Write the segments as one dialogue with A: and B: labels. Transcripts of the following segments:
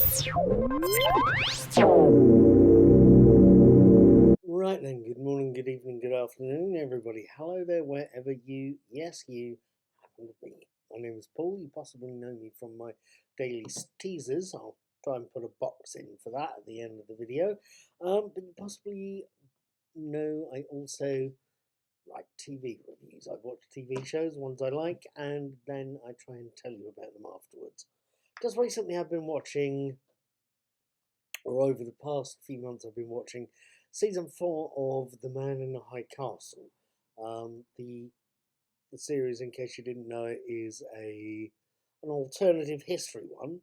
A: Right then, good morning, good evening, good afternoon, everybody. Hello there, wherever you happen to be. My name is Paul. You possibly know me from my daily teasers. I'll try and put a box in for that at the end of the video. But you possibly know I also write TV reviews. I watch TV shows, ones I like, and then I try and tell you about them afterwards. Just recently I've been watching, or over the past few months I've been watching season 4 of The Man in the High Castle. The series, in case you didn't know it, is an alternative history one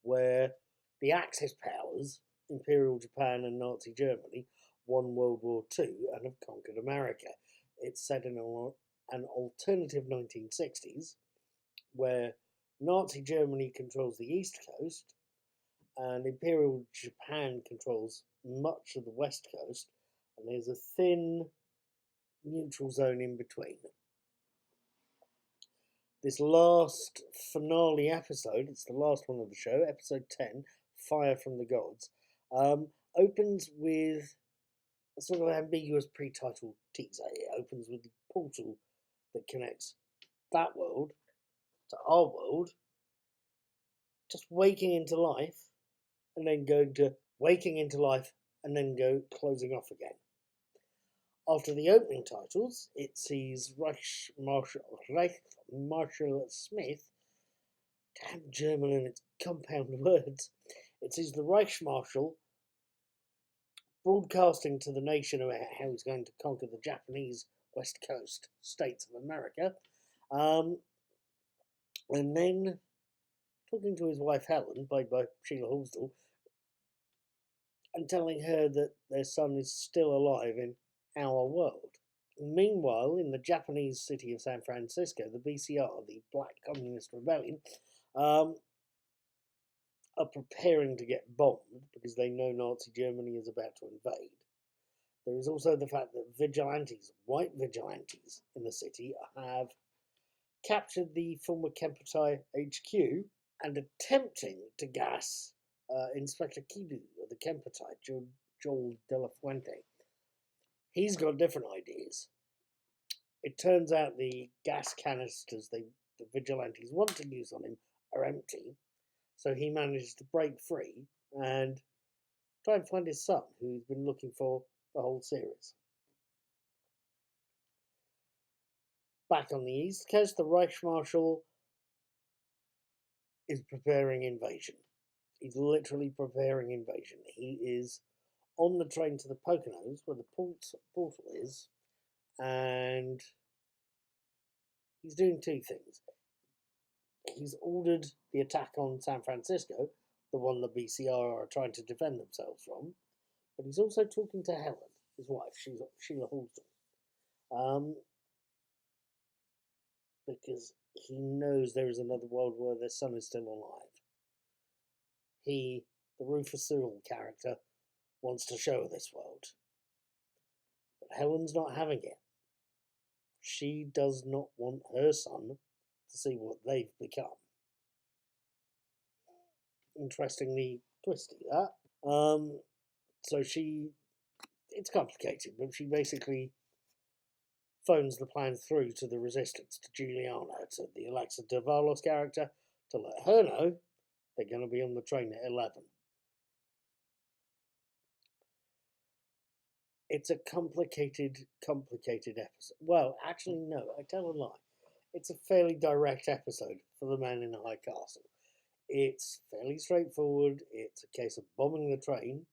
A: where the Axis powers, Imperial Japan and Nazi Germany, won World War II and have conquered America. It's set in an alternative 1960s where Nazi Germany controls the East Coast and Imperial Japan controls much of the West Coast, and there's a thin neutral zone in between. This last finale episode, it's the last one of the show, episode 10, Fire from the Gods, opens with a sort of ambiguous pre-title teaser. It opens with the portal that connects that world to our world, just waking into life, and then going to waking into life, and then closing off again. After the opening titles, it sees Marshal Smith, damn German and its compound words, it sees the Reichsmarshal broadcasting to the nation about how he's going to conquer the Japanese West Coast states of America, and then talking to his wife Helen, played by Sheila Hallsdale, and telling her that their son is still alive in our world. Meanwhile, in the Japanese city of San Francisco, the BCR, the Black Communist Rebellion, are preparing to get bombed because they know Nazi Germany is about to invade. There is also the fact that vigilantes, white vigilantes in the city, have captured the former Kempetai HQ and attempting to gas Inspector Kidu of the Kempetai, Joel De La Fuente. He's got different ideas. It turns out the gas canisters the vigilantes want to use on him are empty, so he manages to break free and try and find his son, who he's been looking for the whole series. Back on the East Coast, the Reichsmarshal is preparing invasion. He's literally preparing invasion. He is on the train to the Poconos, where the portal is, and he's doing two things. He's ordered the attack on San Francisco, the one the BCR are trying to defend themselves from, but he's also talking to Helen, his wife, Sheila Hallsdale, because he knows there is another world where their son is still alive. He, the Rufus Sewell character, wants to show her this world. But Helen's not having it. She does not want her son to see what they've become. Interestingly twisty, that. So it's complicated, but she basically phones the plan through to the resistance, to Juliana, to the Alexa Davalos character, to let her know they're going to be on the train at 11. It's a complicated episode. Well, actually, no, I tell a lie. It's a fairly direct episode for The Man in the High Castle. It's fairly straightforward. It's a case of bombing the train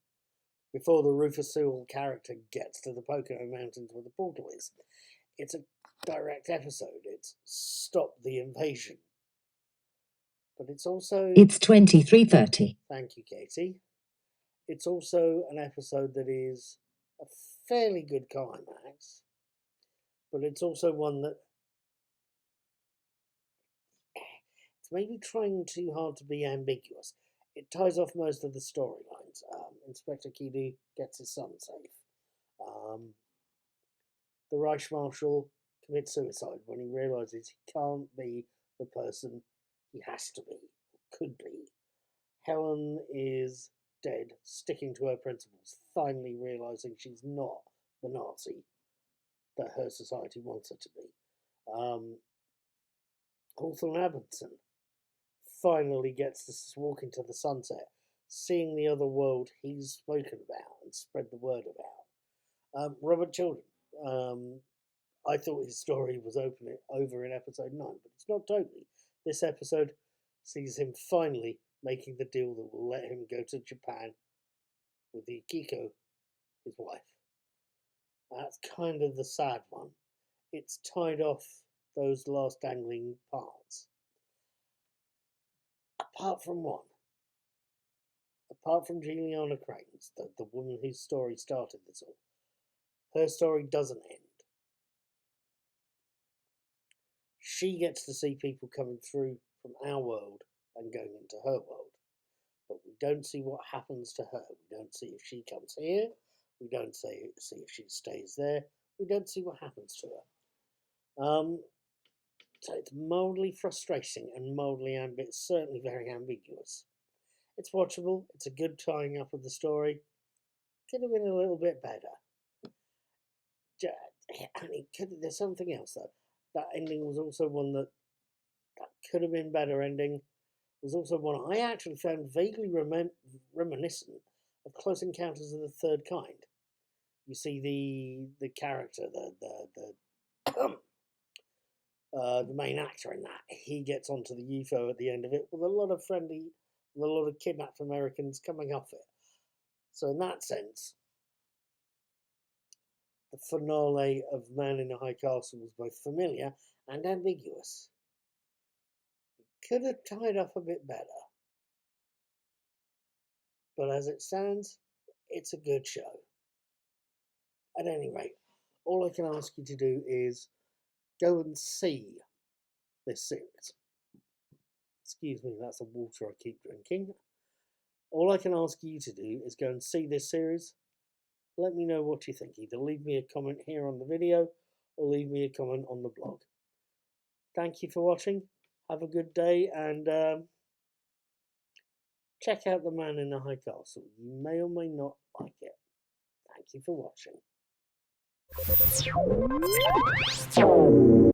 A: before the Rufus Sewell character gets to the Pocono Mountains where the portal is. It's a direct episode. It's stop the invasion. But it's also...
B: It's 23:30.
A: Thank you, Katie. It's also an episode that is a fairly good climax, but it's also one that it's maybe trying too hard to be ambiguous. It ties off most of the storylines. Inspector Kidu gets his son safe. The Reichsmarshal commits suicide when he realises he can't be the person he has to be, or could be. Helen is dead, sticking to her principles, finally realizing she's not the Nazi that her society wants her to be. Hawthorne Abinson finally gets to walk into the sunset, seeing the other world he's spoken about and spread the word about. Robert Children, I thought his story was over in episode 9, but it's not totally. This episode sees him finally making the deal that will let him go to Japan with Yukiko, his wife. That's kind of the sad one. It's tied off those last dangling parts. Apart from one. Apart from Juliana Cranes, the woman whose story started this all, her story doesn't end. She gets to see people coming through from our world and going into her world. But we don't see what happens to her. We don't see if she comes here. We don't see if she stays there. We don't see what happens to her. So it's mildly frustrating and certainly very ambiguous. It's watchable. It's a good tying up of the story. Could have been a little bit better. There's something else though. That ending was also one that could have been better ending. Was also one I actually found vaguely reminiscent of Close Encounters of the Third Kind. You see the character, the main actor in that, he gets onto the UFO at the end of it with a lot of kidnapped Americans coming off it. So in that sense, the finale of Man in a High Castle was both familiar and ambiguous. It could have tied up a bit better. But as it stands, it's a good show. At any rate, all I can ask you to do is go and see this series. Excuse me, that's the water I keep drinking. All I can ask you to do is go and see this series. Let me know what you think. Either leave me a comment here on the video or leave me a comment on the blog. Thank you for watching. Have a good day and check out The Man in the High Castle. You may or may not like it. Thank you for watching.